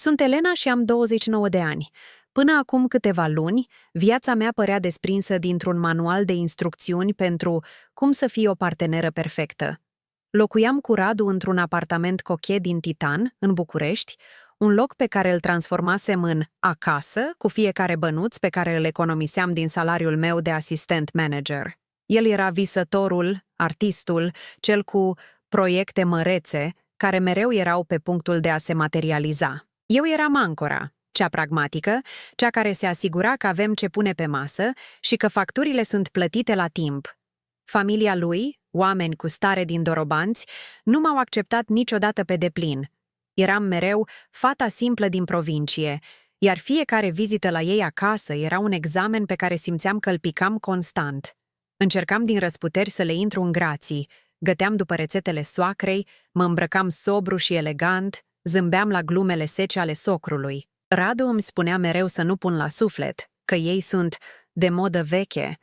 Sunt Elena și am 29 de ani. Până acum câteva luni, viața mea părea desprinsă dintr-un manual de instrucțiuni pentru cum să fii o parteneră perfectă. Locuiam cu Radu într-un apartament cochet din Titan, în București, un loc pe care îl transformasem în acasă, cu fiecare bănuț pe care îl economiseam din salariul meu de asistent manager. El era visătorul, artistul, cel cu proiecte mărețe, care mereu erau pe punctul de a se materializa. Eu eram ancora, cea pragmatică, cea care se asigura că avem ce pune pe masă și că facturile sunt plătite la timp. Familia lui, oameni cu stare din dorobanți, nu m-au acceptat niciodată pe deplin. Eram mereu fata simplă din provincie, iar fiecare vizită la ei acasă era un examen pe care simțeam că îl picam constant. Încercam din răsputeri să le intru în grații, găteam după rețetele soacrei, mă îmbrăcam sobru și elegant, zâmbeam la glumele sece ale socrului. Radu îmi spunea mereu să nu pun la suflet, că ei sunt de modă veche,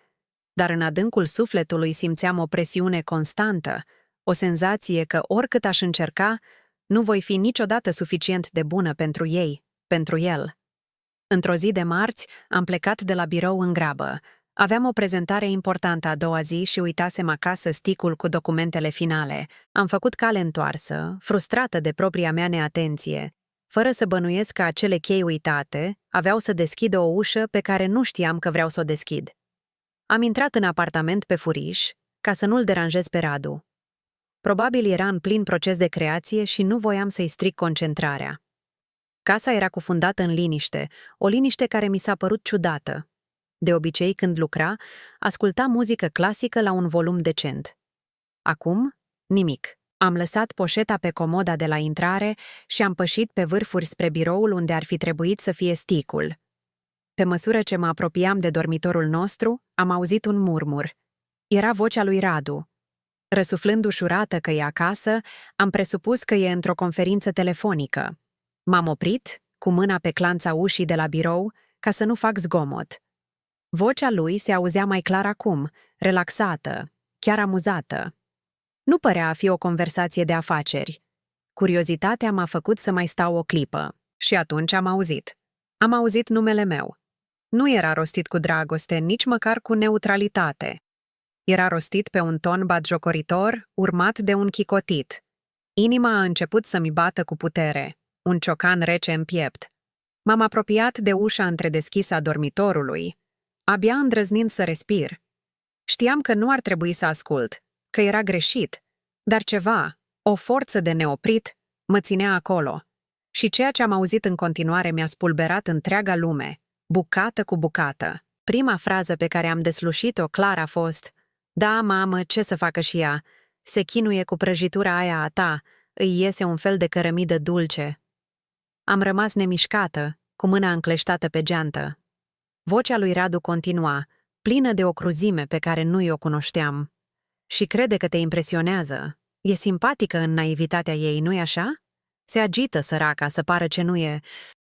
dar în adâncul sufletului simțeam o presiune constantă, o senzație că oricât aș încerca, nu voi fi niciodată suficient de bună pentru ei, pentru el. Într-o zi de marți am plecat de la birou în grabă. Aveam o prezentare importantă a doua zi și uitasem acasă sticul cu documentele finale. Am făcut cale întoarsă, frustrată de propria mea neatenție, fără să bănuiesc că acele chei uitate aveau să deschidă o ușă pe care nu știam că vreau să o deschid. Am intrat în apartament pe furiș, ca să nu-l deranjez pe Radu. Probabil era în plin proces de creație și nu voiam să-i stric concentrarea. Casa era cufundată în liniște, o liniște care mi s-a părut ciudată. De obicei, când lucra, asculta muzică clasică la un volum decent. Acum, nimic. Am lăsat poșeta pe comoda de la intrare și am pășit pe vârfuri spre biroul unde ar fi trebuit să fie sticul. Pe măsură ce mă apropiam de dormitorul nostru, am auzit un murmur. Era vocea lui Radu. Răsuflând ușurată că e acasă, am presupus că e într-o conferință telefonică. M-am oprit, cu mâna pe clanța ușii de la birou, ca să nu fac zgomot. Vocea lui se auzea mai clar acum, relaxată, chiar amuzată. Nu părea a fi o conversație de afaceri. Curiozitatea m-a făcut să mai stau o clipă și atunci am auzit. Am auzit numele meu. Nu era rostit cu dragoste, nici măcar cu neutralitate. Era rostit pe un ton batjocoritor, urmat de un chicotit. Inima a început să-mi bată cu putere, un ciocan rece în piept. M-am apropiat de ușa întredeschisă a dormitorului, abia îndrăznind să respir. Știam că nu ar trebui să ascult, că era greșit, dar ceva, o forță de neoprit, mă ținea acolo. Și ceea ce am auzit în continuare mi-a spulberat întreaga lume, bucată cu bucată. Prima frază pe care am deslușit-o clar a fost: „Da, mamă, ce să facă și ea? Se chinuie cu prăjitura aia a ta, îi iese un fel de cărămidă dulce.” Am rămas nemișcată, cu mâna încleștată pe geantă. Vocea lui Radu continua, plină de o cruzime pe care nu i-o cunoșteam. „Și crede că te impresionează. E simpatică în naivitatea ei, nu-i așa? Se agită, săraca, să pară ce nu e.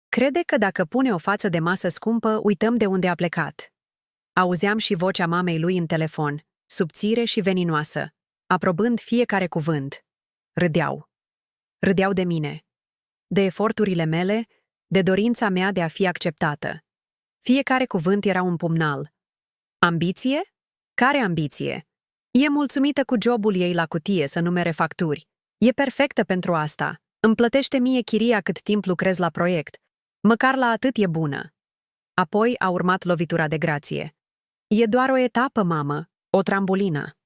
Crede că dacă pune o față de masă scumpă, uităm de unde a plecat.” Auzeam și vocea mamei lui în telefon, subțire și veninoasă, aprobând fiecare cuvânt. Râdeau. Râdeau de mine, de eforturile mele, de dorința mea de a fi acceptată. Fiecare cuvânt era un pumnal. Ambiție? Care ambiție? E mulțumită cu jobul ei la cutie să numere facturi. E perfectă pentru asta. Îmi plătește mie chiria cât timp lucrez la proiect. Măcar la atât e bună. Apoi a urmat lovitura de grație. „E doar o etapă, mamă, o trambulină.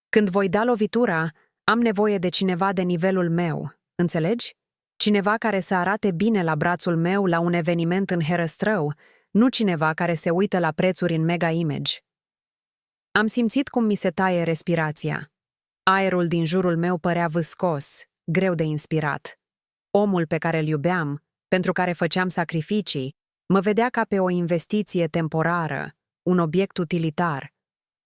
Când voi da lovitura, am nevoie de cineva de nivelul meu, înțelegi? Cineva care să arate bine la brațul meu la un eveniment în Herăstrău, nu cineva care se uită la prețuri în Mega Image.” Am simțit cum mi se taie respirația. Aerul din jurul meu părea vâscos, greu de inspirat. Omul pe care îl iubeam, pentru care făceam sacrificii, mă vedea ca pe o investiție temporară, un obiect utilitar.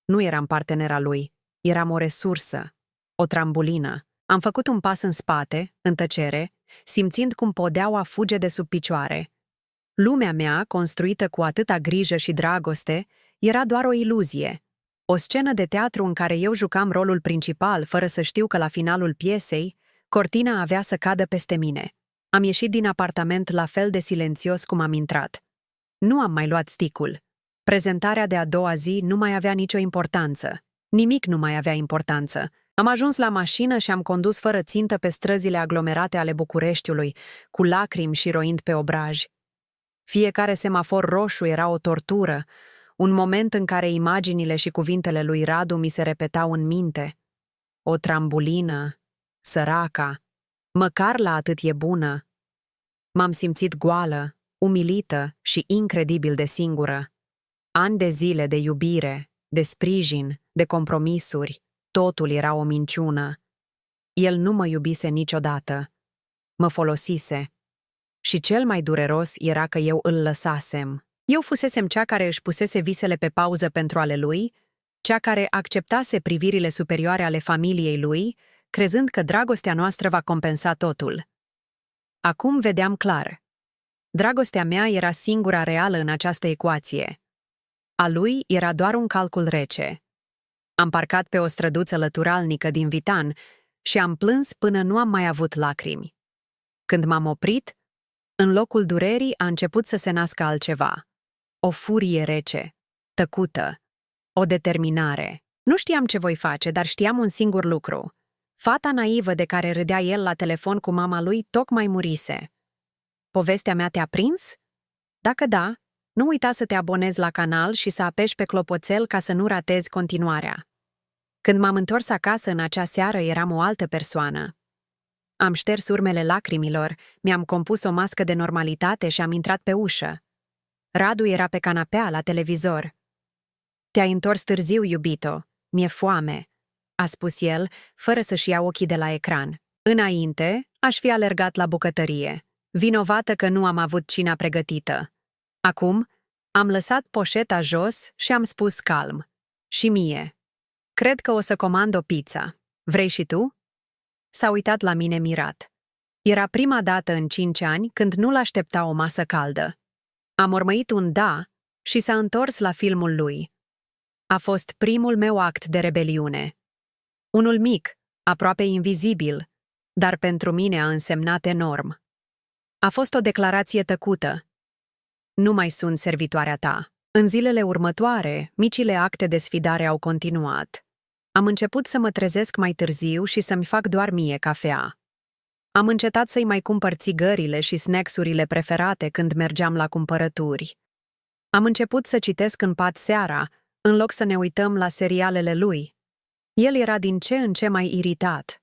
Nu eram partenera lui, eram o resursă, o trambulină. Am făcut un pas în spate, în tăcere, simțind cum podeaua fuge de sub picioare. Lumea mea, construită cu atâta grijă și dragoste, era doar o iluzie. O scenă de teatru în care eu jucam rolul principal, fără să știu că la finalul piesei, cortina avea să cadă peste mine. Am ieșit din apartament la fel de silențios cum am intrat. Nu am mai luat sticul. Prezentarea de a doua zi nu mai avea nicio importanță. Nimic nu mai avea importanță. Am ajuns la mașină și am condus fără țintă pe străzile aglomerate ale Bucureștiului, cu lacrimi și roind pe obraj. Fiecare semafor roșu era o tortură, un moment în care imaginile și cuvintele lui Radu mi se repetau în minte. O trambulină, săraca, măcar la atât e bună. M-am simțit goală, umilită și incredibil de singură. Ani de zile de iubire, de sprijin, de compromisuri, totul era o minciună. El nu mă iubise niciodată. Mă folosise. Și cel mai dureros era că eu îl lăsasem. Eu fusesem cea care își pusese visele pe pauză pentru ale lui, cea care acceptase privirile superioare ale familiei lui, crezând că dragostea noastră va compensa totul. Acum vedeam clar. Dragostea mea era singura reală în această ecuație. A lui era doar un calcul rece. Am parcat pe o străduță lăturalnică din Vitan și am plâns până nu am mai avut lacrimi. Când m-am oprit, în locul durerii a început să se nască altceva. O furie rece, tăcută, o determinare. Nu știam ce voi face, dar știam un singur lucru. Fata naivă de care râdea el la telefon cu mama lui tocmai murise. Povestea mea te-a prins? Dacă da, nu uita să te abonezi la canal și să apeși pe clopoțel ca să nu ratezi continuarea. Când m-am întors acasă în acea seară, eram o altă persoană. Am șters urmele lacrimilor, mi-am compus o mască de normalitate și am intrat pe ușă. Radu era pe canapea, la televizor. "Te-ai întors târziu, iubito. Mi-e foame," a spus el, fără să-și ia ochii de la ecran. Înainte, aș fi alergat la bucătărie, vinovată că nu am avut cina pregătită. Acum, am lăsat poșeta jos și am spus calm. "Și mie. Cred că o să comand o pizza. Vrei și tu?" S-a uitat la mine mirat. Era prima dată în 5 ani când nu l-aștepta o masă caldă. Am mormăit un da și s-a întors la filmul lui. A fost primul meu act de rebeliune. Unul mic, aproape invizibil, dar pentru mine a însemnat enorm. A fost o declarație tăcută. "Nu mai sunt servitoarea ta." În zilele următoare, micile acte de sfidare au continuat. Am început să mă trezesc mai târziu și să-mi fac doar mie cafea. Am încetat să-i mai cumpăr țigările și snacksurile preferate când mergeam la cumpărături. Am început să citesc în pat seara, în loc să ne uităm la serialele lui. El era din ce în ce mai iritat.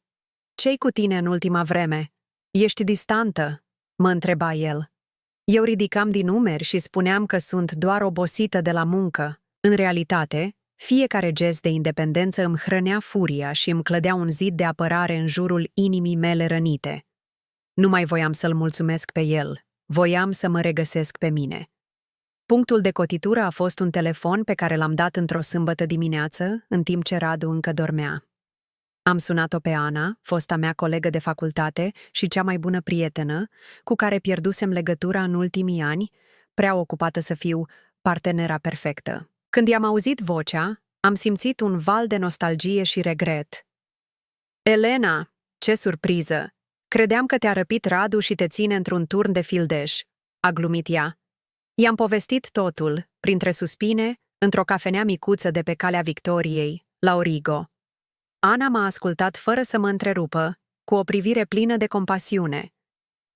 "Ce-i cu tine în ultima vreme? Ești distantă?" mă întreba el. Eu ridicam din umeri și spuneam că sunt doar obosită de la muncă. În realitate, fiecare gest de independență îmi hrănea furia și îmi clădea un zid de apărare în jurul inimii mele rănite. Nu mai voiam să-l mulțumesc pe el, voiam să mă regăsesc pe mine. Punctul de cotitură a fost un telefon pe care l-am dat într-o sâmbătă dimineață, în timp ce Radu încă dormea. Am sunat-o pe Ana, fosta mea colegă de facultate și cea mai bună prietenă, cu care pierdusem legătura în ultimii ani, prea ocupată să fiu partenera perfectă. Când i-am auzit vocea, am simțit un val de nostalgie și regret. "Elena, ce surpriză! Credeam că te-a răpit Radu și te ține într-un turn de fildeș," a glumit ea. I-am povestit totul, printre suspine, într-o cafenea micuță de pe Calea Victoriei, la Origo. Ana m-a ascultat fără să mă întrerupă, cu o privire plină de compasiune.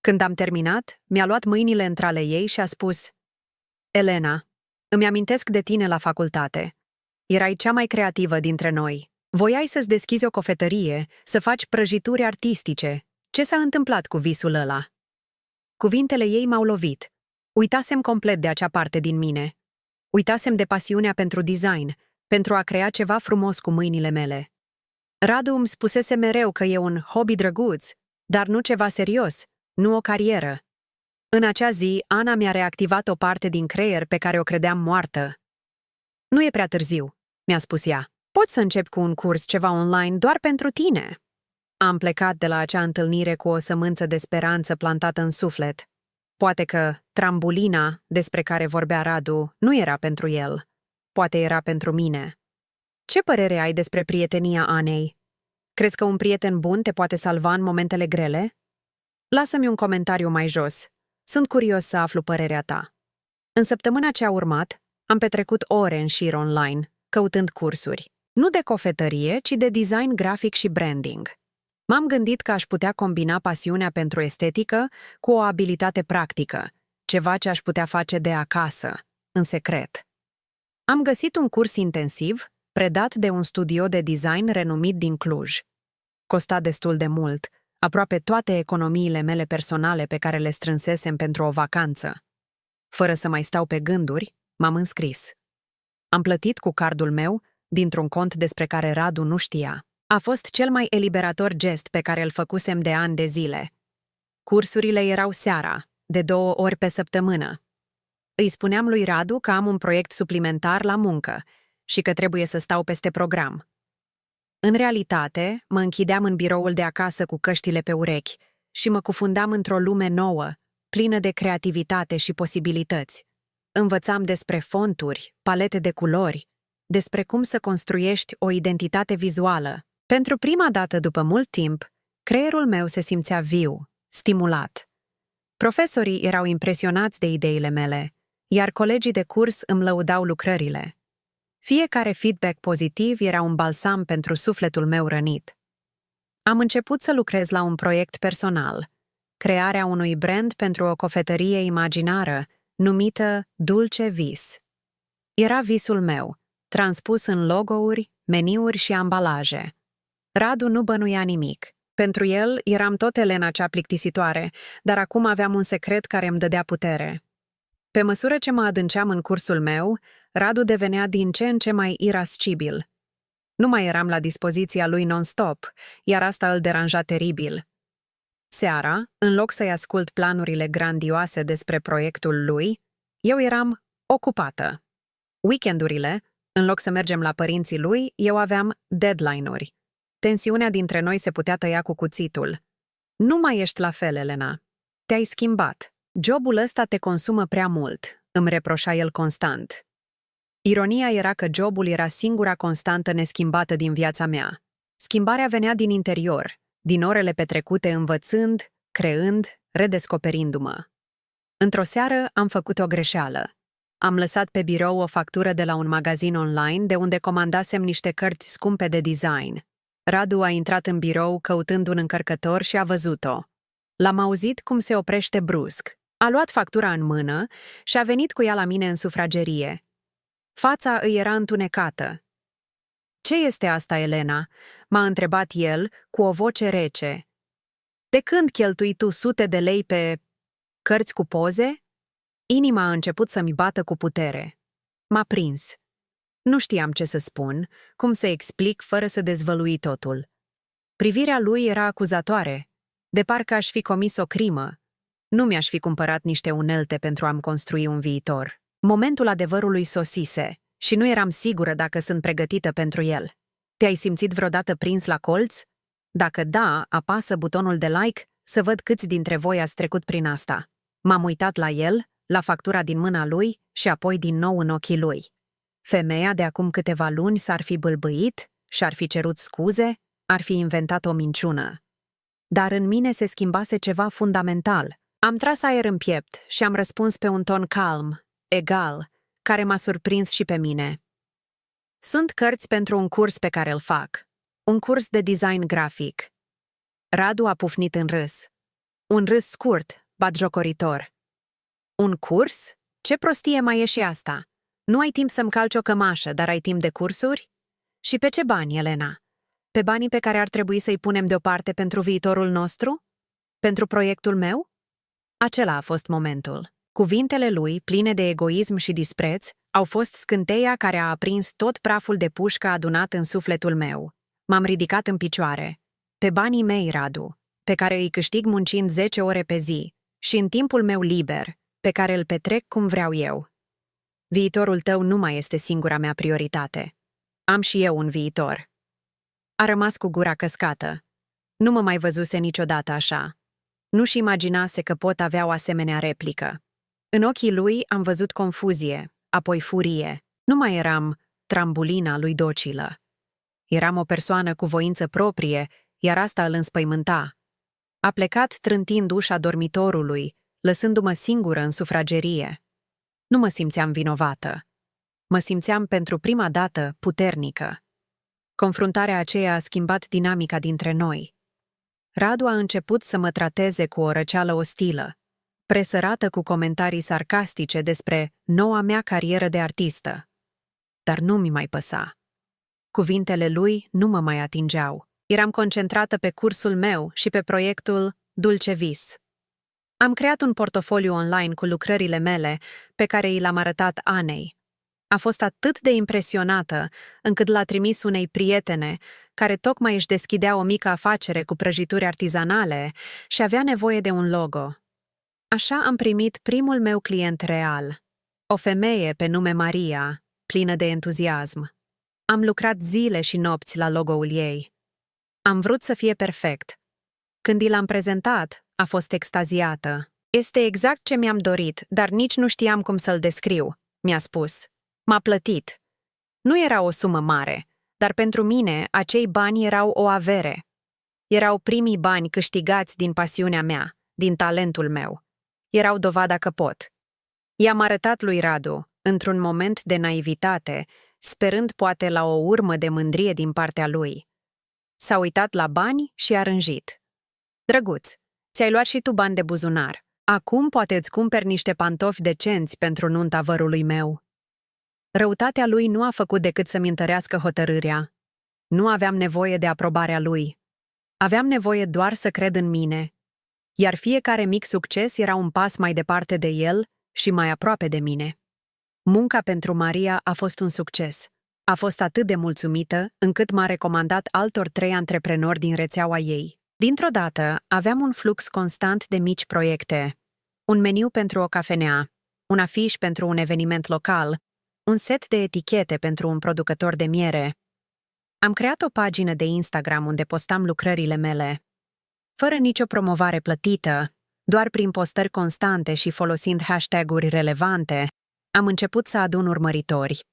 Când am terminat, mi-a luat mâinile între ale ei și a spus: "Elena, îmi amintesc de tine la facultate. Erai cea mai creativă dintre noi. Voiai să-ți deschizi o cofetărie, să faci prăjituri artistice. Ce s-a întâmplat cu visul ăla?" Cuvintele ei m-au lovit. Uitasem complet de acea parte din mine. Uitasem de pasiunea pentru design, pentru a crea ceva frumos cu mâinile mele. Radu îmi spusese mereu că e un hobby drăguț, dar nu ceva serios, nu o carieră. În acea zi, Ana mi-a reactivat o parte din creier pe care o credeam moartă. "Nu e prea târziu," mi-a spus ea. "Poți să începi cu un curs ceva online doar pentru tine." Am plecat de la acea întâlnire cu o sămânță de speranță plantată în suflet. Poate că trambulina despre care vorbea Radu nu era pentru el. Poate era pentru mine. Ce părere ai despre prietenia Anei? Crezi că un prieten bun te poate salva în momentele grele? Lasă-mi un comentariu mai jos. Sunt curios să aflu părerea ta. În săptămâna ce a urmat, am petrecut ore în șir online, căutând cursuri. Nu de cofetărie, ci de design grafic și branding. M-am gândit că aș putea combina pasiunea pentru estetică cu o abilitate practică, ceva ce aș putea face de acasă, în secret. Am găsit un curs intensiv, predat de un studio de design renumit din Cluj. Costa destul de mult, aproape toate economiile mele personale pe care le strânsesem pentru o vacanță. Fără să mai stau pe gânduri, m-am înscris. Am plătit cu cardul meu, dintr-un cont despre care Radu nu știa. A fost cel mai eliberator gest pe care îl făcusem de ani de zile. Cursurile erau seara, de 2 ori pe săptămână. Îi spuneam lui Radu că am un proiect suplimentar la muncă și că trebuie să stau peste program. În realitate, mă închideam în biroul de acasă cu căștile pe urechi și mă cufundam într-o lume nouă, plină de creativitate și posibilități. Învățam despre fonturi, palete de culori, despre cum să construiești o identitate vizuală. Pentru prima dată după mult timp, creierul meu se simțea viu, stimulat. Profesorii erau impresionați de ideile mele, iar colegii de curs îmi lăudau lucrările. Fiecare feedback pozitiv era un balsam pentru sufletul meu rănit. Am început să lucrez la un proiect personal, crearea unui brand pentru o cofetărie imaginară, numită Dulce Vis. Era visul meu, transpus în logo-uri, meniuri și ambalaje. Radu nu bănuia nimic. Pentru el eram tot Elena cea plictisitoare, dar acum aveam un secret care îmi dădea putere. Pe măsură ce mă adânceam în cursul meu, Radu devenea din ce în ce mai irascibil. Nu mai eram la dispoziția lui non-stop, iar asta îl deranja teribil. Seara, în loc să-i ascult planurile grandioase despre proiectul lui, eu eram ocupată. Weekendurile, în loc să mergem la părinții lui, eu aveam deadline-uri. Tensiunea dintre noi se putea tăia cu cuțitul. Nu mai ești la fel, Elena. Te-ai schimbat. Jobul ăsta te consumă prea mult, îmi reproșa el constant. Ironia era că jobul era singura constantă neschimbată din viața mea. Schimbarea venea din interior, din orele petrecute învățând, creând, redescoperindu-mă. Într-o seară am făcut o greșeală. Am lăsat pe birou o factură de la un magazin online de unde comandasem niște cărți scumpe de design. Radu a intrat în birou căutând un încărcător și a văzut-o. L-am auzit cum se oprește brusc. A luat factura în mână și a venit cu ea la mine în sufragerie. Fața îi era întunecată. „Ce este asta, Elena?" m-a întrebat el cu o voce rece. „De când cheltui tu sute de lei pe cărți cu poze?" Inima a început să-mi bată cu putere. M-a prins. Nu știam ce să spun, cum să explic fără să dezvălui totul. Privirea lui era acuzatoare, de parcă aș fi comis o crimă. Nu mi-aș fi cumpărat niște unelte pentru a-mi construi un viitor. Momentul adevărului sosise și nu eram sigură dacă sunt pregătită pentru el. Te-ai simțit vreodată prins la colț? Dacă da, apasă butonul de like să văd câți dintre voi ați trecut prin asta. M-am uitat la el, la factura din mâna lui și apoi din nou în ochii lui. Femeia de acum câteva luni s-ar fi bâlbâit, și-ar fi cerut scuze, ar fi inventat o minciună. Dar în mine se schimbase ceva fundamental. Am tras aer în piept și am răspuns pe un ton calm, egal, care m-a surprins și pe mine. Sunt cărți pentru un curs pe care îl fac. Un curs de design grafic. Radu a pufnit în râs. Un râs scurt, batjocoritor. Un curs? Ce prostie mai e și asta? Nu ai timp să-mi calci o cămașă, dar ai timp de cursuri? Și pe ce bani, Elena? Pe banii pe care ar trebui să-i punem deoparte pentru viitorul nostru? Pentru proiectul meu? Acela a fost momentul. Cuvintele lui, pline de egoism și dispreț, au fost scânteia care a aprins tot praful de pușcă adunat în sufletul meu. M-am ridicat în picioare. Pe banii mei, Radu, pe care îi câștig muncind 10 ore pe zi, și în timpul meu liber, pe care îl petrec cum vreau eu. Viitorul tău nu mai este singura mea prioritate. Am și eu un viitor. A rămas cu gura căscată. Nu mă mai văzuse niciodată așa. Nu-și imaginase că pot avea o asemenea replică. În ochii lui am văzut confuzie, apoi furie. Nu mai eram trambulina lui docilă. Eram o persoană cu voință proprie, iar asta îl înspăimânta. A plecat trântind ușa dormitorului, lăsându-mă singură în sufragerie. Nu mă simțeam vinovată. Mă simțeam pentru prima dată puternică. Confruntarea aceea a schimbat dinamica dintre noi. Radu a început să mă trateze cu o răceală ostilă, presărată cu comentarii sarcastice despre noua mea carieră de artistă. Dar nu mi mai păsa. Cuvintele lui nu mă mai atingeau. Eram concentrată pe cursul meu și pe proiectul Dulce Vis. Am creat un portofoliu online cu lucrările mele pe care i l-am arătat Anei. A fost atât de impresionată încât l-a trimis unei prietene care tocmai își deschidea o mică afacere cu prăjituri artizanale și avea nevoie de un logo. Așa am primit primul meu client real, o femeie pe nume Maria, plină de entuziasm. Am lucrat zile și nopți la logo-ul ei. Am vrut să fie perfect. Când i l-am prezentat, a fost extaziată. Este exact ce mi-am dorit, dar nici nu știam cum să-l descriu, mi-a spus. M-a plătit. Nu era o sumă mare, dar pentru mine acei bani erau o avere. Erau primii bani câștigați din pasiunea mea, din talentul meu. Erau dovada că pot. I-am arătat lui Radu, într-un moment de naivitate, sperând poate la o urmă de mândrie din partea lui. S-a uitat la bani și a rânjit. Drăguț, ți-ai luat și tu bani de buzunar. Acum poate îți cumperi niște pantofi decenți pentru nunta vărului meu. Răutatea lui nu a făcut decât să-mi întărească hotărârea. Nu aveam nevoie de aprobarea lui. Aveam nevoie doar să cred în mine. Iar fiecare mic succes era un pas mai departe de el și mai aproape de mine. Munca pentru Maria a fost un succes. A fost atât de mulțumită încât m-a recomandat altor 3 antreprenori din rețeaua ei. Dintr-o dată, aveam un flux constant de mici proiecte. Un meniu pentru o cafenea, un afiș pentru un eveniment local, un set de etichete pentru un producător de miere. Am creat o pagină de Instagram unde postam lucrările mele. Fără nicio promovare plătită, doar prin postări constante și folosind hashtag-uri relevante, am început să adun urmăritori.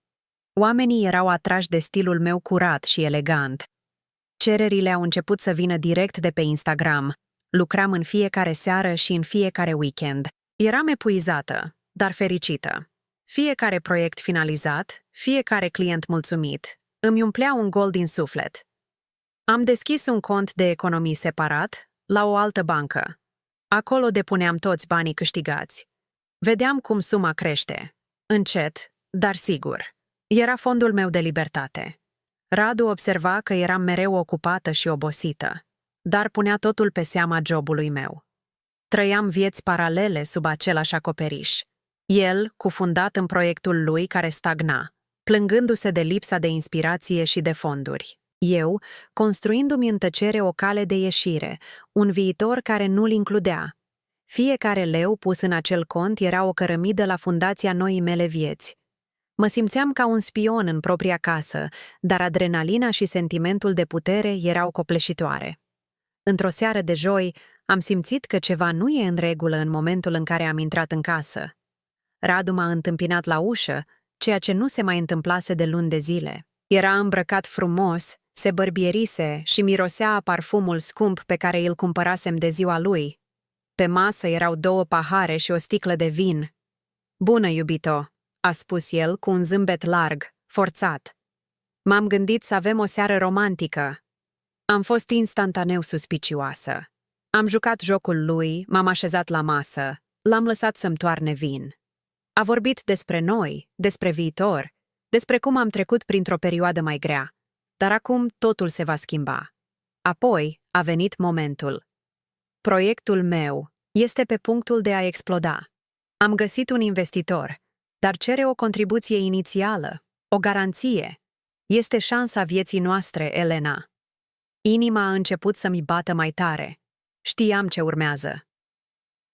Oamenii erau atrași de stilul meu curat și elegant. Cererile au început să vină direct de pe Instagram. Lucram în fiecare seară și în fiecare weekend. Eram epuizată, dar fericită. Fiecare proiect finalizat, fiecare client mulțumit, îmi umplea un gol din suflet. Am deschis un cont de economii separat, la o altă bancă. Acolo depuneam toți banii câștigați. Vedeam cum suma crește. Încet, dar sigur. Era fondul meu de libertate. Radu observa că eram mereu ocupată și obosită, dar punea totul pe seama jobului meu. Trăiam vieți paralele sub același acoperiș. El, cufundat în proiectul lui care stagna, plângându-se de lipsa de inspirație și de fonduri. Eu, construindu-mi în tăcere o cale de ieșire, un viitor care nu-l includea. Fiecare leu pus în acel cont era o cărămidă la fundația noii mele vieți. Mă simțeam ca un spion în propria casă, dar adrenalina și sentimentul de putere erau copleșitoare. Într-o seară de joi, am simțit că ceva nu e în regulă în momentul în care am intrat în casă. Radu m-a întâmpinat la ușă, ceea ce nu se mai întâmplase de luni de zile. Era îmbrăcat frumos, se bărbierise și mirosea a parfumul scump pe care îl cumpărasem de ziua lui. Pe masă erau 2 pahare și o sticlă de vin. "Bună, iubito," a spus el cu un zâmbet larg, forțat. M-am gândit să avem o seară romantică. Am fost instantaneu suspicioasă. Am jucat jocul lui, m-am așezat la masă, l-am lăsat să-mi toarne vin. A vorbit despre noi, despre viitor, despre cum am trecut printr-o perioadă mai grea. Dar acum totul se va schimba. Apoi a venit momentul. Proiectul meu este pe punctul de a exploda. Am găsit un investitor, dar cere o contribuție inițială, o garanție. Este șansa vieții noastre, Elena. Inima a început să-mi bată mai tare. Știam ce urmează.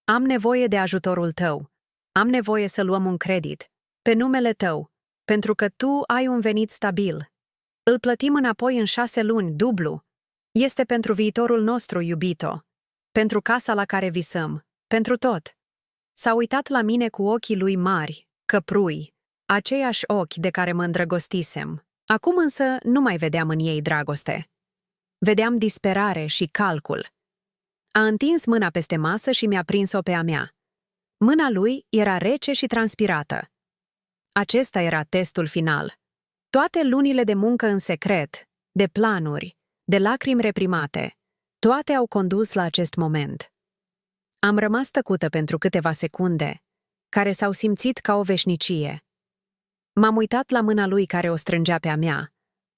Am nevoie de ajutorul tău. Am nevoie să luăm un credit, pe numele tău, pentru că tu ai un venit stabil. Îl plătim înapoi în 6 luni, dublu. Este pentru viitorul nostru, iubito. Pentru casa la care visăm. Pentru tot. S-a uitat la mine cu ochii lui mari, căprui, aceiași ochi de care mă îndrăgostisem. Acum însă nu mai vedeam în ei dragoste. Vedeam disperare și calcul. A întins mâna peste masă și mi-a prins-o pe a mea. Mâna lui era rece și transpirată. Acesta era testul final. Toate lunile de muncă în secret, de planuri, de lacrimi reprimate, toate au condus la acest moment. Am rămas tăcută pentru câteva secunde, care s-au simțit ca o veșnicie. M-am uitat la mâna lui care o strângea pe a mea,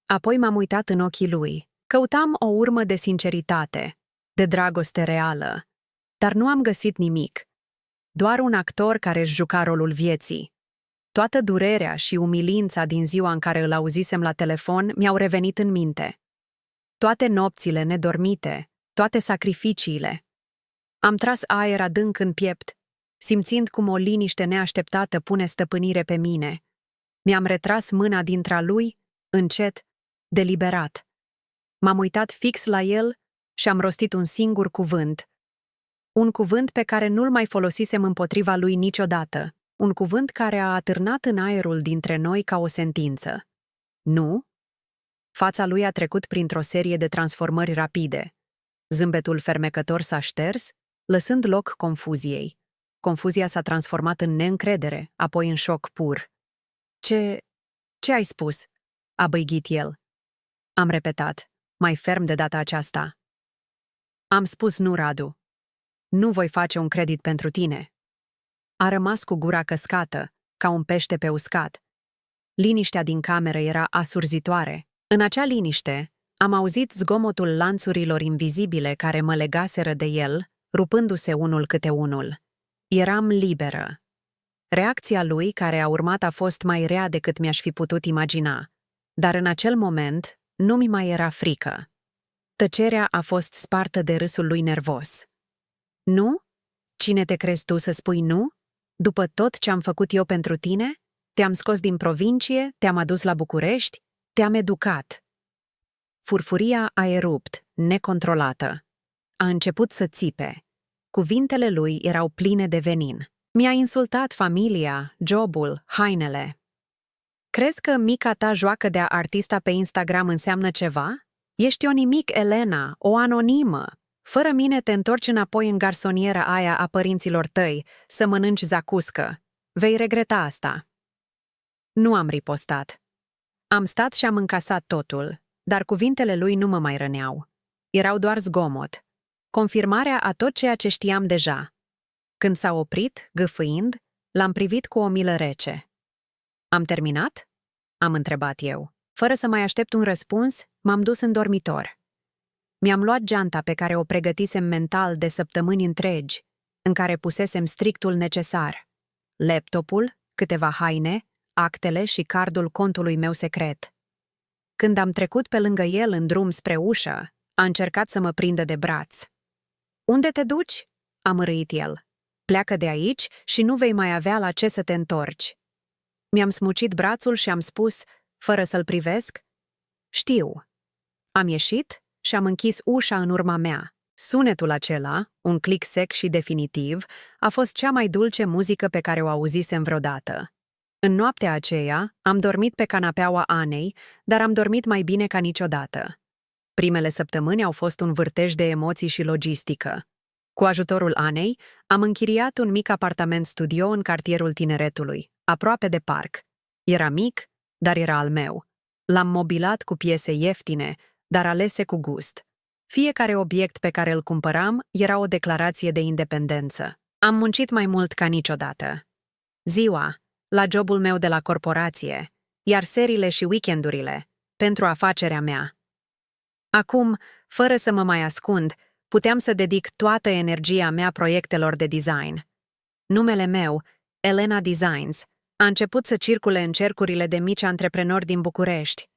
apoi m-am uitat în ochii lui. Căutam o urmă de sinceritate, de dragoste reală, dar nu am găsit nimic. Doar un actor care își juca rolul vieții. Toată durerea și umilința din ziua în care îl auzisem la telefon mi-au revenit în minte. Toate nopțile nedormite, toate sacrificiile. Am tras aer adânc în piept, simțind cum o liniște neașteptată pune stăpânire pe mine. Mi-am retras mâna dintre lui, încet, deliberat. M-am uitat fix la el și am rostit un singur cuvânt. Un cuvânt pe care nu-l mai folosisem împotriva lui niciodată. Un cuvânt care a atârnat în aerul dintre noi ca o sentință. Nu? Fața lui a trecut printr-o serie de transformări rapide. Zâmbetul fermecător s-a șters, lăsând loc confuziei. Confuzia s-a transformat în neîncredere, apoi în șoc pur. Ce ai spus?" a băigit el. Am repetat, mai ferm de data aceasta. Am spus nu, Radu. Nu voi face un credit pentru tine. A rămas cu gura căscată, ca un pește pe uscat. Liniștea din cameră era asurzitoare. În acea liniște, am auzit zgomotul lanțurilor invizibile care mă legaseră de el, rupându-se unul câte unul. Eram liberă. Reacția lui care a urmat a fost mai rea decât mi-aș fi putut imagina, dar în acel moment nu mi mai era frică. Tăcerea a fost spartă de râsul lui nervos. Nu? Cine te crezi tu să spui nu? După tot ce am făcut eu pentru tine? Te-am scos din provincie, te-am adus la București, te-am educat. Furfuria a erupt, necontrolată. A început să țipe. Cuvintele lui erau pline de venin. Mi-a insultat familia, jobul, hainele. Crezi că mica ta joacă de artista pe Instagram înseamnă ceva? Ești o nimic, Elena, o anonimă. Fără mine te întorci înapoi în garsoniera aia a părinților tăi să mănânci zacuscă. Vei regreta asta. Nu am ripostat. Am stat și am încasat totul, dar cuvintele lui nu mă mai răneau. Erau doar zgomot. Confirmarea a tot ceea ce știam deja. Când s-a oprit, gâfâind, l-am privit cu o milă rece. Am terminat? Am întrebat eu. Fără să mai aștept un răspuns, m-am dus în dormitor. Mi-am luat geanta pe care o pregătisem mental de săptămâni întregi, în care pusesem strictul necesar. Laptopul, câteva haine, actele și cardul contului meu secret. Când am trecut pe lângă el în drum spre ușă, a încercat să mă prindă de braț. Unde te duci?" a mărâit el. Pleacă de aici și nu vei mai avea la ce să te întorci." Mi-am smucit brațul și am spus, fără să-l privesc, știu. Am ieșit și am închis ușa în urma mea. Sunetul acela, un click sec și definitiv, a fost cea mai dulce muzică pe care o auzisem vreodată. În noaptea aceea, am dormit pe canapeaua Anei, dar am dormit mai bine ca niciodată. Primele săptămâni au fost un vârtej de emoții și logistică. Cu ajutorul Anei, am închiriat un mic apartament studio în cartierul Tineretului, aproape de parc. Era mic, dar era al meu. L-am mobilat cu piese ieftine, dar alese cu gust. Fiecare obiect pe care îl cumpăram era o declarație de independență. Am muncit mai mult ca niciodată. Ziua, la jobul meu de la corporație, iar serile și weekendurile, pentru afacerea mea. Acum, fără să mă mai ascund, puteam să dedic toată energia mea proiectelor de design. Numele meu, Elena Designs, a început să circule în cercurile de mici antreprenori din București.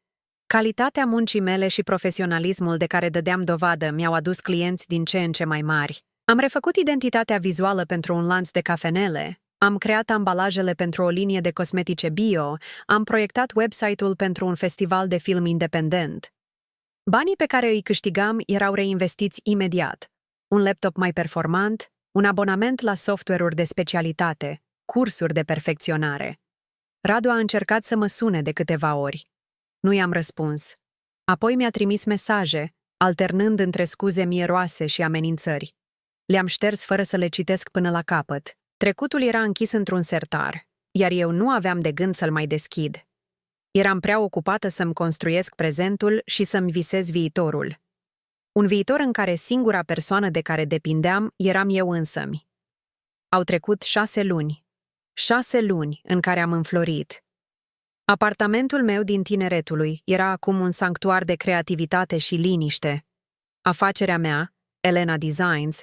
Calitatea muncii mele și profesionalismul de care dădeam dovadă mi-au adus clienți din ce în ce mai mari. Am refăcut identitatea vizuală pentru un lanț de cafenele, am creat ambalajele pentru o linie de cosmetice bio, am proiectat website-ul pentru un festival de film independent. Banii pe care îi câștigam erau reinvestiți imediat. Un laptop mai performant, un abonament la software-uri de specialitate, cursuri de perfecționare. Radu a încercat să mă sune de câteva ori. Nu i-am răspuns. Apoi mi-a trimis mesaje, alternând între scuze mieroase și amenințări. Le-am șters fără să le citesc până la capăt. Trecutul era închis într-un sertar, iar eu nu aveam de gând să-l mai deschid. Eram prea ocupată să-mi construiesc prezentul și să-mi visez viitorul. Un viitor în care singura persoană de care depindeam eram eu însămi. Au trecut 6 luni. 6 luni în care am înflorit. Apartamentul meu din tineretului era acum un sanctuar de creativitate și liniște. Afacerea mea, Elena Designs,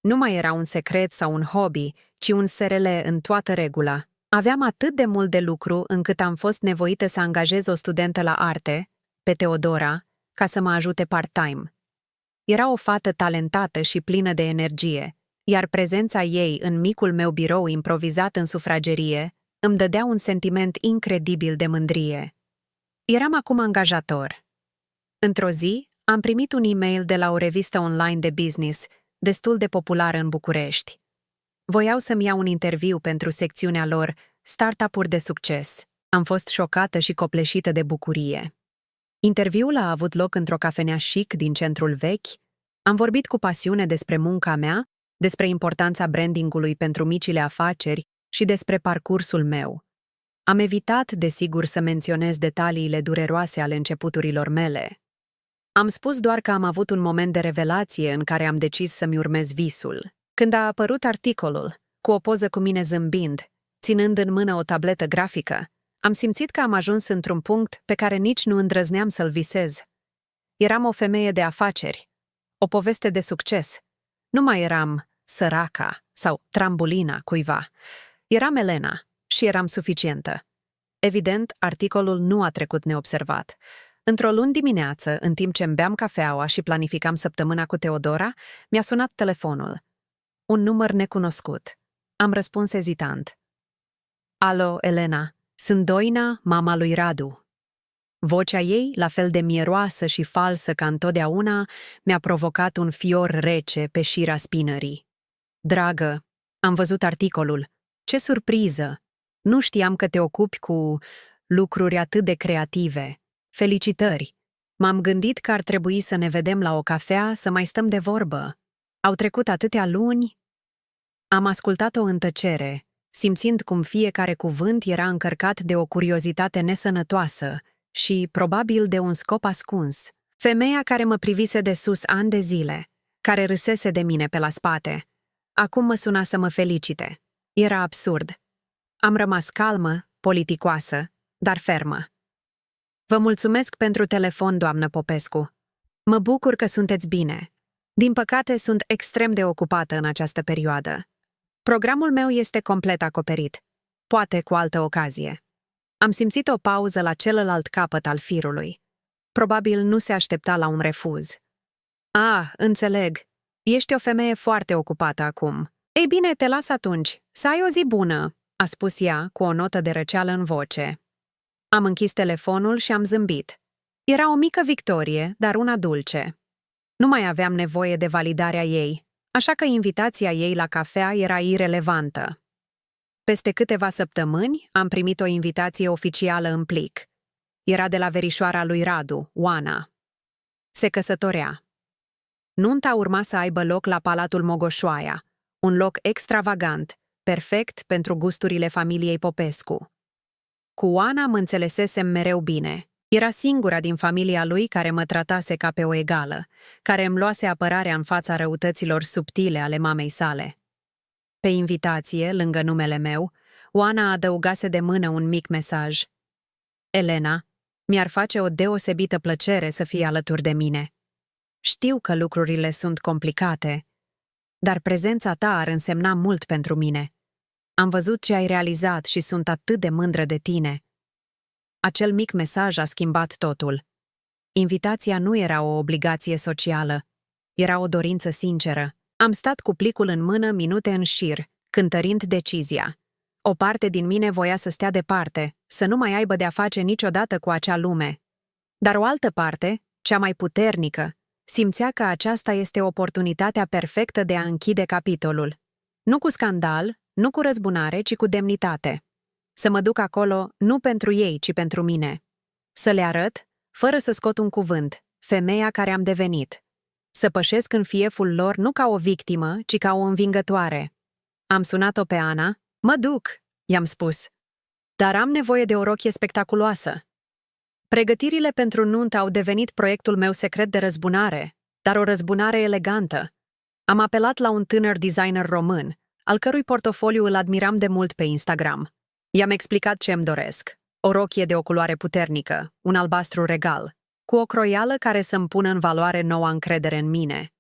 nu mai era un secret sau un hobby, ci un SRL în toată regula. Aveam atât de mult de lucru încât am fost nevoită să angajez o studentă la arte, pe Teodora, ca să mă ajute part-time. Era o fată talentată și plină de energie, iar prezența ei în micul meu birou improvizat în sufragerie îmi dădea un sentiment incredibil de mândrie. Eram acum angajator. Într-o zi, am primit un e-mail de la o revistă online de business, destul de populară în București. Voiau să-mi iau un interviu pentru secțiunea lor Startup-uri de succes. Am fost șocată și copleșită de bucurie. Interviul a avut loc într-o cafenea chic din centrul vechi. Am vorbit cu pasiune despre munca mea, despre importanța brandingului pentru micile afaceri și despre parcursul meu. Am evitat, desigur, să menționez detaliile dureroase ale începuturilor mele. Am spus doar că am avut un moment de revelație în care am decis să-mi urmez visul. Când a apărut articolul, cu o poză cu mine zâmbind, ținând în mână o tabletă grafică, am simțit că am ajuns într-un punct pe care nici nu îndrăzneam să-l visez. Eram o femeie de afaceri, o poveste de succes. Nu mai eram săraca sau trambulina cuiva. Eram Elena și eram suficientă. Evident, articolul nu a trecut neobservat. Într-o luni dimineață, în timp ce îmi beam cafeaua și planificam săptămâna cu Teodora, mi-a sunat telefonul. Un număr necunoscut. Am răspuns ezitant. Alo, Elena, sunt Doina, mama lui Radu. Vocea ei, la fel de mieroasă și falsă ca întotdeauna, mi-a provocat un fior rece pe șira spinării. Dragă, am văzut articolul. Ce surpriză! Nu știam că te ocupi cu lucruri atât de creative. Felicitări! M-am gândit că ar trebui să ne vedem la o cafea să mai stăm de vorbă. Au trecut atâtea luni. Am ascultat-o în tăcere, simțind cum fiecare cuvânt era încărcat de o curiozitate nesănătoasă și, probabil, de un scop ascuns. Femeia care mă privise de sus ani de zile, care râsese de mine pe la spate, acum mă suna să mă felicite. Era absurd. Am rămas calmă, politicoasă, dar fermă. Vă mulțumesc pentru telefon, doamnă Popescu. Mă bucur că sunteți bine. Din păcate, sunt extrem de ocupată în această perioadă. Programul meu este complet acoperit. Poate cu altă ocazie. Am simțit o pauză la celălalt capăt al firului. Probabil nu se aștepta la un refuz. Înțeleg. Ești o femeie foarte ocupată acum. Ei bine, te las atunci. Să ai o zi bună, a spus ea cu o notă de răceală în voce. Am închis telefonul și am zâmbit. Era o mică victorie, dar una dulce. Nu mai aveam nevoie de validarea ei, așa că invitația ei la cafea era irelevantă. Peste câteva săptămâni am primit o invitație oficială în plic. Era de la verișoara lui Radu, Oana. Se căsătorea. Nunta urma să aibă loc la Palatul Mogoșoaia, un loc extravagant, perfect pentru gusturile familiei Popescu. Cu Oana mă înțelesesem mereu bine. Era singura din familia lui care mă tratase ca pe o egală, care îmi luase apărarea în fața răutăților subtile ale mamei sale. Pe invitație, lângă numele meu, Oana adăugase de mână un mic mesaj. Elena, mi-ar face o deosebită plăcere să fii alături de mine. Știu că lucrurile sunt complicate, dar prezența ta ar însemna mult pentru mine. Am văzut ce ai realizat și sunt atât de mândră de tine. Acel mic mesaj a schimbat totul. Invitația nu era o obligație socială, era o dorință sinceră. Am stat cu plicul în mână minute în șir, cântărind decizia. O parte din mine voia să stea departe, să nu mai aibă de-a face niciodată cu acea lume. Dar o altă parte, cea mai puternică, simțea că aceasta este oportunitatea perfectă de a închide capitolul. Nu cu scandal, nu cu răzbunare, ci cu demnitate. Să mă duc acolo nu pentru ei, ci pentru mine. Să le arăt, fără să scot un cuvânt, femeia care am devenit. Să pășesc în fieful lor nu ca o victimă, ci ca o învingătoare. Am sunat-o pe Ana. Mă duc, i-am spus. Dar am nevoie de o rochie spectaculoasă. Pregătirile pentru nuntă au devenit proiectul meu secret de răzbunare, dar o răzbunare elegantă. Am apelat la un tânăr designer român, al cărui portofoliu îl admiram de mult pe Instagram. I-am explicat ce îmi doresc. O rochie de o culoare puternică, un albastru regal, cu o croială care să-mi pună în valoare noua încredere în mine.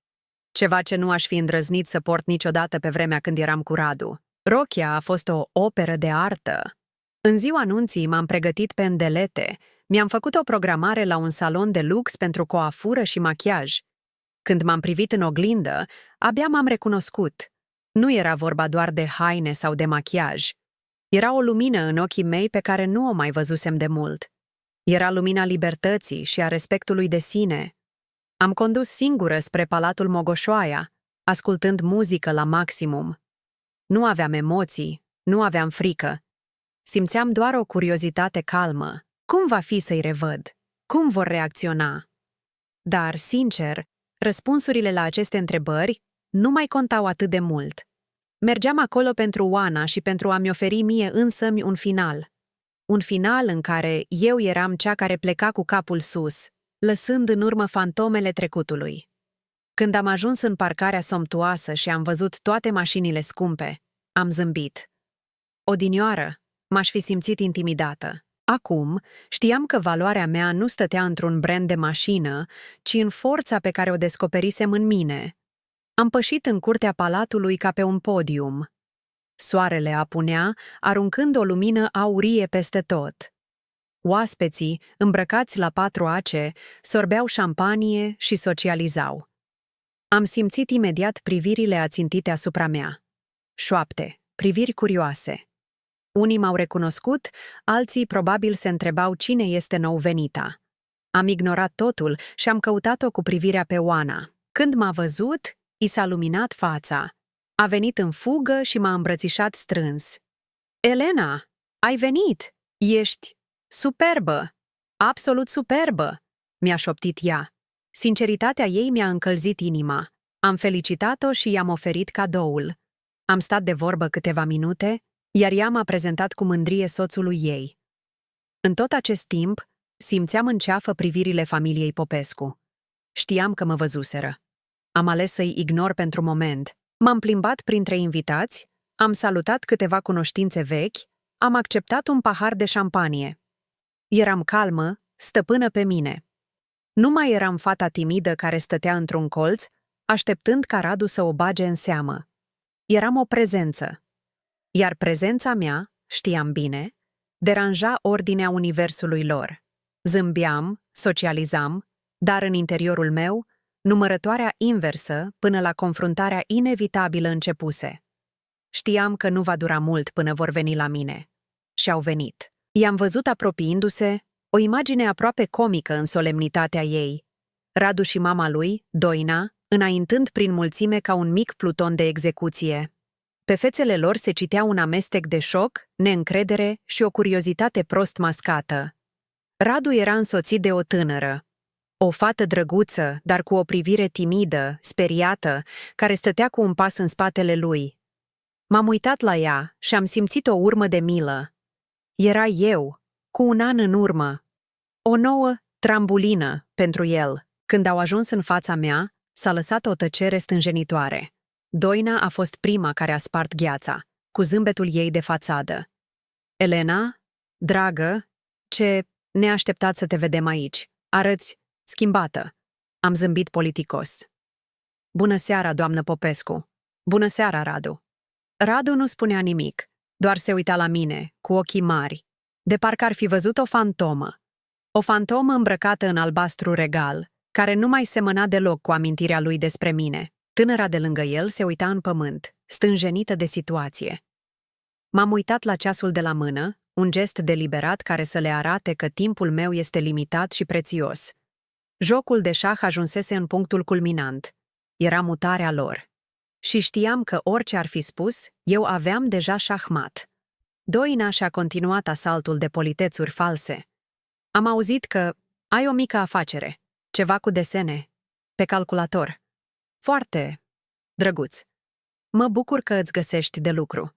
Ceva ce nu aș fi îndrăznit să port niciodată pe vremea când eram cu Radu. Rochia a fost o operă de artă. În ziua anunții m-am pregătit pe îndelete, mi-am făcut o programare la un salon de lux pentru coafură și machiaj. Când m-am privit în oglindă, abia m-am recunoscut. Nu era vorba doar de haine sau de machiaj. Era o lumină în ochii mei pe care nu o mai văzusem de mult. Era lumina libertății și a respectului de sine. Am condus singură spre Palatul Mogoșoaia, ascultând muzică la maximum. Nu aveam emoții, nu aveam frică. Simțeam doar o curiozitate calmă. Cum va fi să-i revăd? Cum vor reacționa? Dar, sincer, răspunsurile la aceste întrebări nu mai contau atât de mult. Mergeam acolo pentru Oana și pentru a-mi oferi mie însămi un final. Un final în care eu eram cea care pleca cu capul sus, lăsând în urmă fantomele trecutului. Când am ajuns în parcarea somptuoasă și am văzut toate mașinile scumpe, am zâmbit. Odinioară, m-aș fi simțit intimidată. Acum, știam că valoarea mea nu stătea într-un brand de mașină, ci în forța pe care o descoperisem în mine. Am pășit în curtea palatului ca pe un podium. Soarele apunea, aruncând o lumină aurie peste tot. Oaspeții, îmbrăcați la 4 ace, sorbeau șampanie și socializau. Am simțit imediat privirile ațintite asupra mea. Șoapte, priviri curioase. Unii m-au recunoscut, alții probabil se întrebau cine este nou-venita. Am ignorat totul și am căutat-o cu privirea pe Oana. Când m-a văzut, i s-a luminat fața. A venit în fugă și m-a îmbrățișat strâns. Elena, ai venit! Ești superbă! Absolut superbă! Mi-a șoptit ea. Sinceritatea ei mi-a încălzit inima. Am felicitat-o și i-am oferit cadoul. Am stat de vorbă câteva minute, iar ea m-a prezentat cu mândrie soțului ei. În tot acest timp, simțeam în ceafă privirile familiei Popescu. Știam că mă văzuseră. Am ales să-i ignor pentru moment. M-am plimbat printre invitați, am salutat câteva cunoștințe vechi, am acceptat un pahar de șampanie. Eram calmă, stăpână pe mine. Nu mai eram fata timidă care stătea într-un colț, așteptând ca Radu să o bage în seamă. Eram o prezență. Iar prezența mea, știam bine, deranja ordinea universului lor. Zâmbeam, socializam, dar în interiorul meu, numărătoarea inversă până la confruntarea inevitabilă începuse. Știam că nu va dura mult până vor veni la mine. Și au venit. I-am văzut apropiindu-se, o imagine aproape comică în solemnitatea ei. Radu și mama lui, Doina, înaintând prin mulțime ca un mic pluton de execuție. Pe fețele lor se citea un amestec de șoc, neîncredere și o curiozitate prost mascată. Radu era însoțit de o tânără. O fată drăguță, dar cu o privire timidă, speriată, care stătea cu un pas în spatele lui. M-am uitat la ea și am simțit o urmă de milă. Era eu, cu un an în urmă. O nouă trambulină pentru el. Când au ajuns în fața mea, s-a lăsat o tăcere stânjenitoare. Doina a fost prima care a spart gheața, cu zâmbetul ei de fațadă. Elena, dragă, ce neașteptat să te vedem aici. Arăți schimbată. Am zâmbit politicos. Bună seara, doamnă Popescu. Bună seara, Radu. Radu nu spunea nimic, doar se uita la mine, cu ochii mari, de parcă ar fi văzut o fantomă. O fantomă îmbrăcată în albastru regal, care nu mai semăna deloc cu amintirea lui despre mine. Tânăra de lângă el se uita în pământ, stânjenită de situație. M-am uitat la ceasul de la mână, un gest deliberat care să le arate că timpul meu este limitat și prețios. Jocul de șah ajunsese în punctul culminant. Era mutarea lor. Și știam că orice ar fi spus, eu aveam deja șahmat. Doina și-a continuat asaltul de politețuri false. Am auzit că ai o mică afacere, ceva cu desene, pe calculator. Foarte drăguț. Mă bucur că îți găsești de lucru.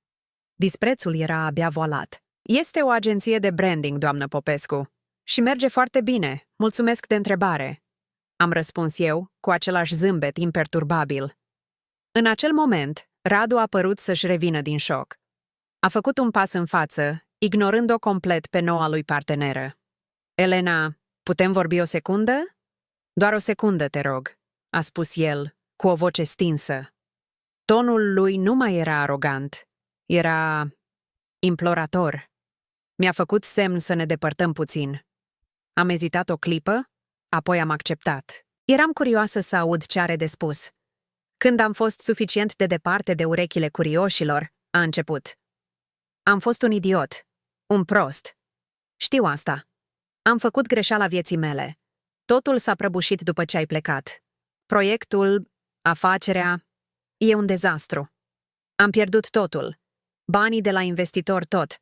Disprețul era abia voalat. Este o agenție de branding, doamnă Popescu. Și merge foarte bine. Mulțumesc de întrebare. Am răspuns eu, cu același zâmbet imperturbabil. În acel moment, Radu a părut să-și revină din șoc. A făcut un pas în față, ignorând-o complet pe noua lui parteneră. Elena, putem vorbi o secundă? Doar o secundă, te rog, a spus el, cu o voce stinsă. Tonul lui nu mai era arogant. Era implorator. Mi-a făcut semn să ne depărtăm puțin. Am ezitat o clipă, apoi am acceptat. Eram curioasă să aud ce are de spus. Când am fost suficient de departe de urechile curioșilor, a început. Am fost un idiot, un prost. Știu asta. Am făcut greșeala vieții mele. Totul s-a prăbușit după ce ai plecat. Proiectul, afacerea, e un dezastru. Am pierdut totul. Banii de la investitor tot.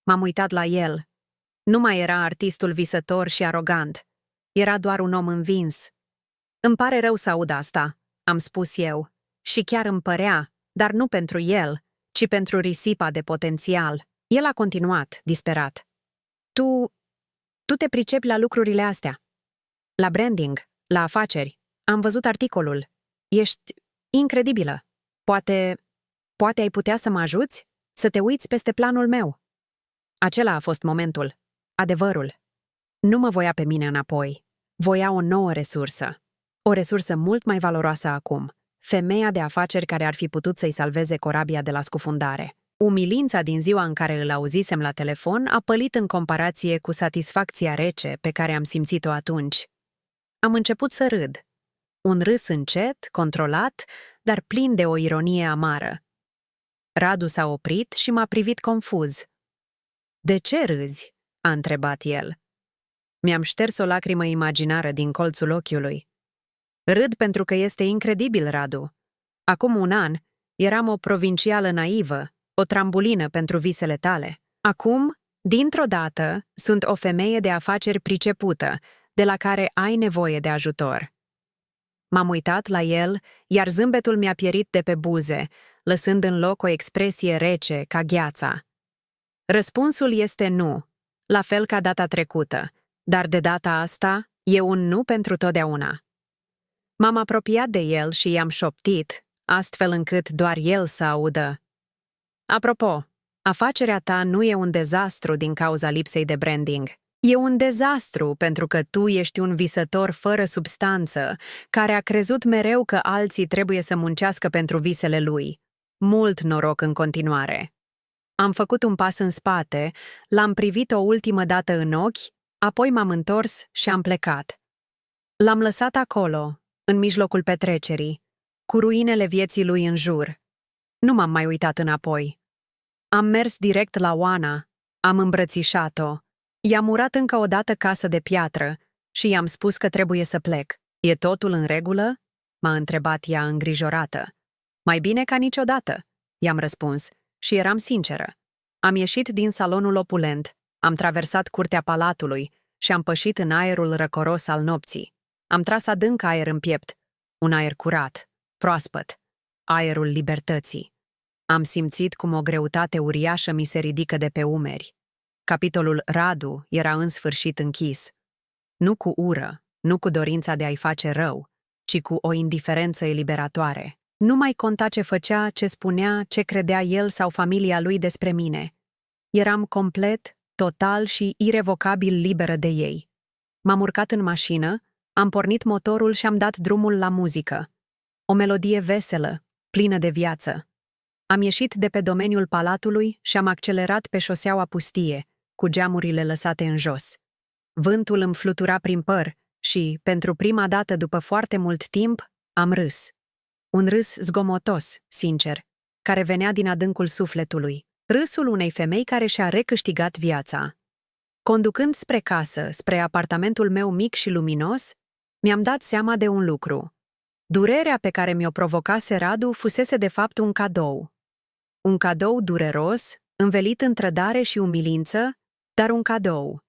M-am uitat la el. Nu mai era artistul visător și arogant. Era doar un om învins. Îmi pare rău să aud asta, am spus eu. Și chiar îmi părea, dar nu pentru el, ci pentru risipa de potențial. El a continuat, disperat. Tu te pricepi la lucrurile astea. La branding, la afaceri. Am văzut articolul. Ești incredibilă. Poate ai putea să mă ajuți? Să te uiți peste planul meu. Acela a fost momentul. Adevărul. Nu mă voia pe mine înapoi. Voia o nouă resursă. O resursă mult mai valoroasă acum. Femeia de afaceri care ar fi putut să-i salveze corabia de la scufundare. Umilința din ziua în care îl auzisem la telefon a pălit în comparație cu satisfacția rece pe care am simțit-o atunci. Am început să râd. Un râs încet, controlat, dar plin de o ironie amară. Radu s-a oprit și m-a privit confuz. De ce râzi?" a întrebat el. Mi-am șters o lacrimă imaginară din colțul ochiului. Râd pentru că este incredibil, Radu. Acum un an, eram o provincială naivă, o trambulină pentru visele tale. Acum, dintr-o dată, sunt o femeie de afaceri pricepută, de la care ai nevoie de ajutor. M-am uitat la el, iar zâmbetul mi-a pierit de pe buze, lăsând în loc o expresie rece ca gheața. Răspunsul este nu, la fel ca data trecută, dar de data asta e un nu pentru totdeauna. M-am apropiat de el și i-am șoptit, astfel încât doar el să audă. Apropo, afacerea ta nu e un dezastru din cauza lipsei de branding. E un dezastru pentru că tu ești un visător fără substanță, care a crezut mereu că alții trebuie să muncească pentru visele lui. Mult noroc în continuare. Am făcut un pas în spate, l-am privit o ultimă dată în ochi, apoi m-am întors și am plecat. L-am lăsat acolo, în mijlocul petrecerii, cu ruinele vieții lui în jur. Nu m-am mai uitat înapoi. Am mers direct la Oana, am îmbrățișat-o, i-am urat încă o dată casă de piatră și i-am spus că trebuie să plec. E totul în regulă?" m-a întrebat ea îngrijorată. Mai bine ca niciodată, i-am răspuns și eram sinceră. Am ieșit din salonul opulent, am traversat curtea palatului și am pășit în aerul răcoros al nopții. Am tras adânc aer în piept, un aer curat, proaspăt, aerul libertății. Am simțit cum o greutate uriașă mi se ridică de pe umeri. Capitolul Radu era în sfârșit închis. Nu cu ură, nu cu dorința de a-i face rău, ci cu o indiferență eliberatoare. Nu mai conta ce făcea, ce spunea, ce credea el sau familia lui despre mine. Eram complet, total și irevocabil liberă de ei. M-am urcat în mașină, am pornit motorul și am dat drumul la muzică. O melodie veselă, plină de viață. Am ieșit de pe domeniul palatului și am accelerat pe șoseaua pustie, cu geamurile lăsate în jos. Vântul îmi flutura prin păr și, pentru prima dată după foarte mult timp, am râs. Un râs zgomotos, sincer, care venea din adâncul sufletului. Râsul unei femei care și-a recâștigat viața. Conducând spre casă, spre apartamentul meu mic și luminos, mi-am dat seama de un lucru. Durerea pe care mi-o provocase Radu fusese de fapt un cadou. Un cadou dureros, învelit în trădare și umilință, dar un cadou.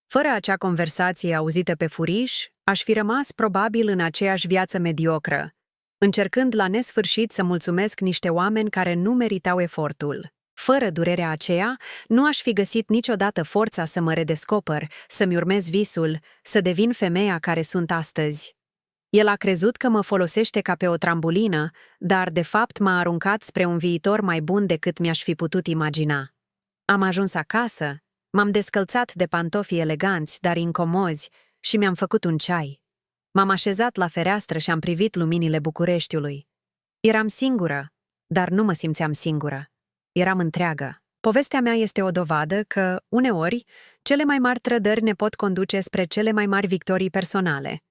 Fără acea conversație auzită pe furiș, aș fi rămas probabil în aceeași viață mediocră, încercând la nesfârșit să mulțumesc niște oameni care nu meritau efortul. Fără durerea aceea, nu aș fi găsit niciodată forța să mă redescoper, să-mi urmez visul, să devin femeia care sunt astăzi. El a crezut că mă folosește ca pe o trambulină, dar de fapt m-a aruncat spre un viitor mai bun decât mi-aș fi putut imagina. Am ajuns acasă, m-am descălțat de pantofii eleganți, dar incomozi, și mi-am făcut un ceai. M-am așezat la fereastră și am privit luminile Bucureștiului. Eram singură, dar nu mă simțeam singură. Eram întreagă. Povestea mea este o dovadă că, uneori, cele mai mari trădări ne pot conduce spre cele mai mari victorii personale.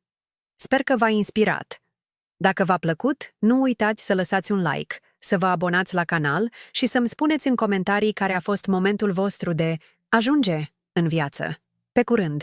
Sper că v-a inspirat. Dacă v-a plăcut, nu uitați să lăsați un like, să vă abonați la canal și să-mi spuneți în comentarii care a fost momentul vostru de ajunge în viață. Pe curând!